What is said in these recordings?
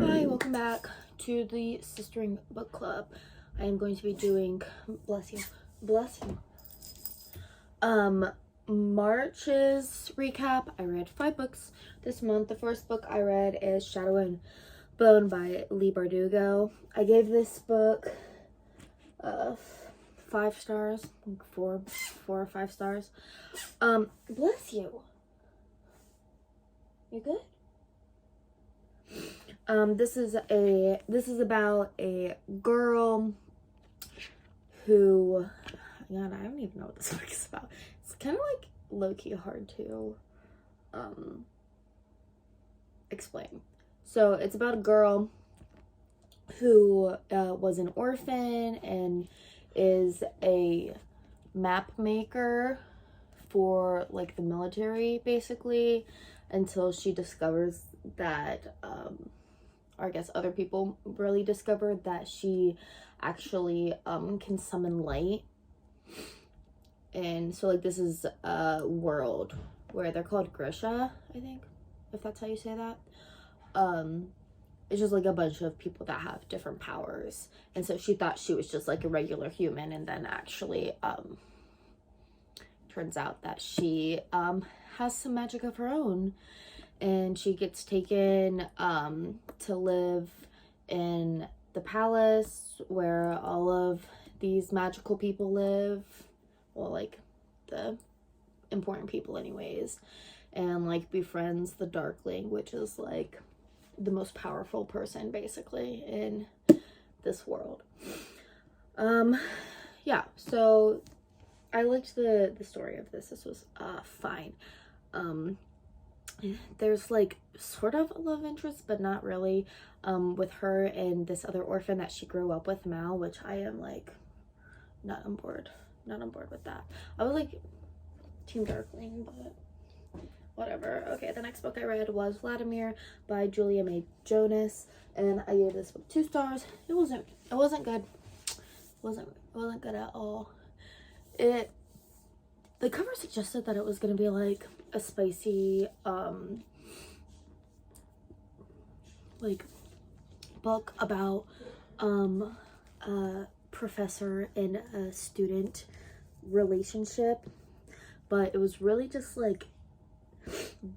Hi, welcome back to the Sistering Book Club. I am going to be doing, bless you, March's recap. I read 5 books this month. The first book I read is Shadow and Bone by Leigh Bardugo. I gave this book 5 stars, like 4 or 5 stars. Bless you. You good? This is about a girl who, God, I don't even know what this book is about. It's kind of like low-key hard to explain. So it's about a girl who was an orphan and is a map maker for like the military, basically, until she discovers that or I guess other people really discovered that she actually can summon light. And so like this is a world where they're called Grisha, I think, if that's how you say that. It's just like a bunch of people that have different powers, and so she thought she was just like a regular human, and then actually turns out that she has some magic of her own, and she gets taken to live in the palace where all of these magical people live, well, like the important people anyways, and like befriends the Darkling, which is like the most powerful person basically in this world. Yeah, so I liked the story of this. This was fine. There's like sort of a love interest, but not really, with her and this other orphan that she grew up with, Mal, which I am like not on board with that. I was like Team Darkling, but whatever. Okay, the next book I read was Vladimir by Julia May Jonas, and I gave this book 2 stars. It wasn't good. It wasn't good at all. The cover suggested that it was gonna be like a spicy like book about a professor and a student relationship, but it was really just like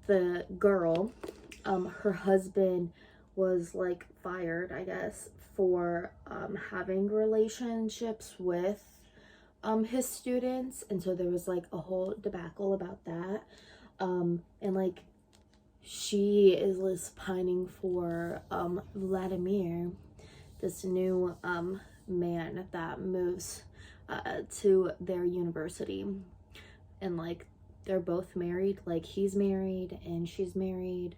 the girl, her husband was like fired, I guess, for having relationships with his students, and so there was like a whole debacle about that, and like she is pining for Vladimir, this new man that moves to their university, and like they're both married, like he's married and she's married,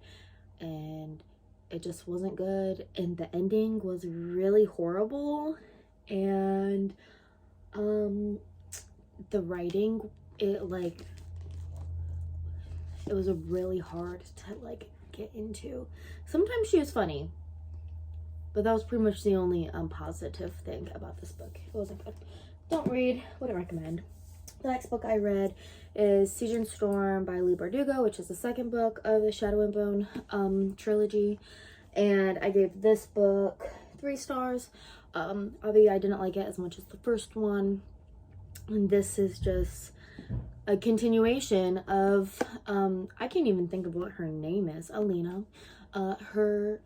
and it just wasn't good, and the ending was really horrible, and the writing, it was a really hard to like get into. Sometimes she was funny, but that was pretty much the only positive thing about this book. It wasn't good. Don't read, wouldn't recommend. The next book I read is Siege and Storm by Leigh Bardugo, which is the second book of the Shadow and Bone trilogy, and I gave this book 3 stars. Obviously I didn't like it as much as the first one, and this is just a continuation of I can't even think of what her name is, Alina, her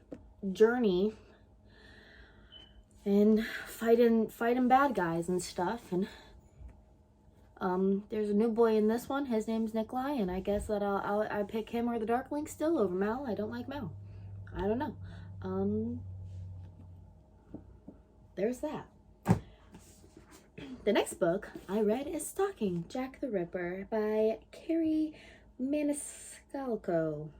journey and fighting bad guys and stuff, and there's a new boy in this one. His name's Nikolai, and I guess that I pick him or the Darkling still over Mal. I don't like Mal. I don't know. There's that. The next book I read is Stalking, Jack the Ripper by Carrie Maniscalco.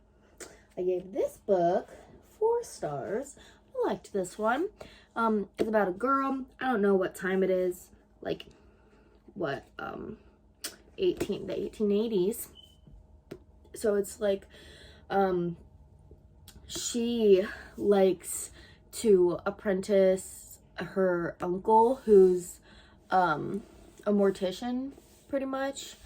I gave this book 4 stars. I liked this one. It's about a girl. I don't know what time it is. Like, what, the 1880s. So it's like, she likes to apprentice her uncle, who's a mortician, pretty much,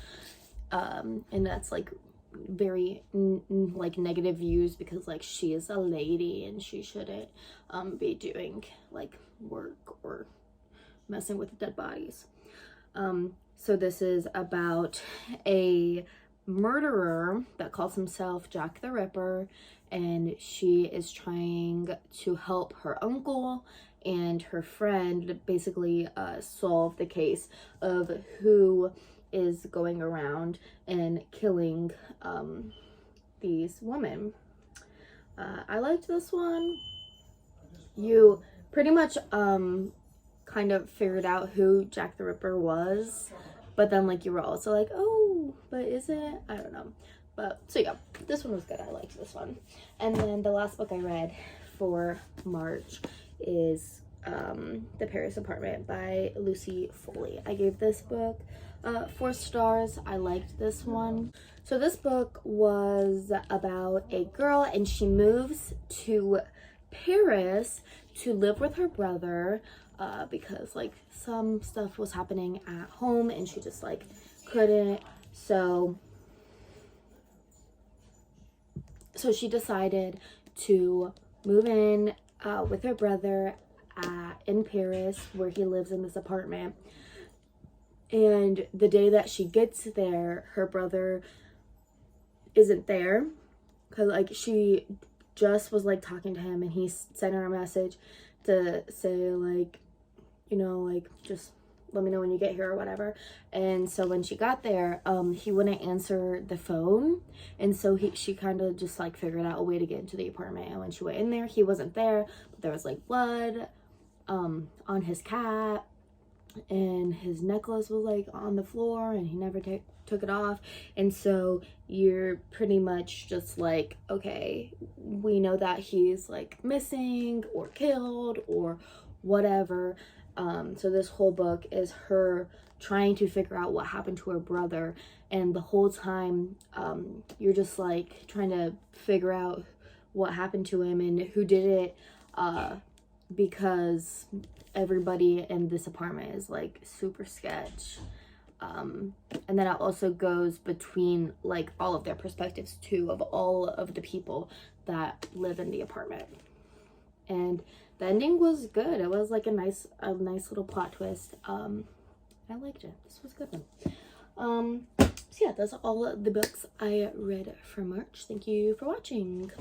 and that's like very like negative views because like she is a lady and she shouldn't be doing like work or messing with dead bodies. So this is about a murderer that calls himself Jack the Ripper, and she is trying to help her uncle and her friend basically solve the case of who is going around and killing these women. I liked this one. You pretty much kind of figured out who Jack the Ripper was, but then like you were also like, oh, but is it? I don't know. But so yeah, this one was good. I liked this one. And then the last book I read for March is The Paris Apartment by Lucy Foley. I gave this book 4 stars. I liked this one. So this book was about a girl and she moves to Paris to live with her brother because like some stuff was happening at home and she just like couldn't. So she decided to move in with her brother in Paris, where he lives in this apartment. And the day that she gets there, her brother isn't there, because like she just was like talking to him and he sent her a message to say like, you know, like just let me know when you get here or whatever. And so when she got there, he wouldn't answer the phone, and so she kind of just like figured out a way to get into the apartment. And when she went in there, he wasn't there, but there was like blood on his cat, and his necklace was like on the floor and he never took it off. And so you're pretty much just like, okay, we know that he's like missing or killed or whatever. So this whole book is her trying to figure out what happened to her brother, and the whole time you're just like trying to figure out what happened to him and who did it, because everybody in this apartment is like super sketch. And then it also goes between like all of their perspectives too, of all of the people that live in the apartment. And the ending was good. It was like a nice little plot twist. I liked it. This was a good one. So yeah, those are all the books I read for March. Thank you for watching.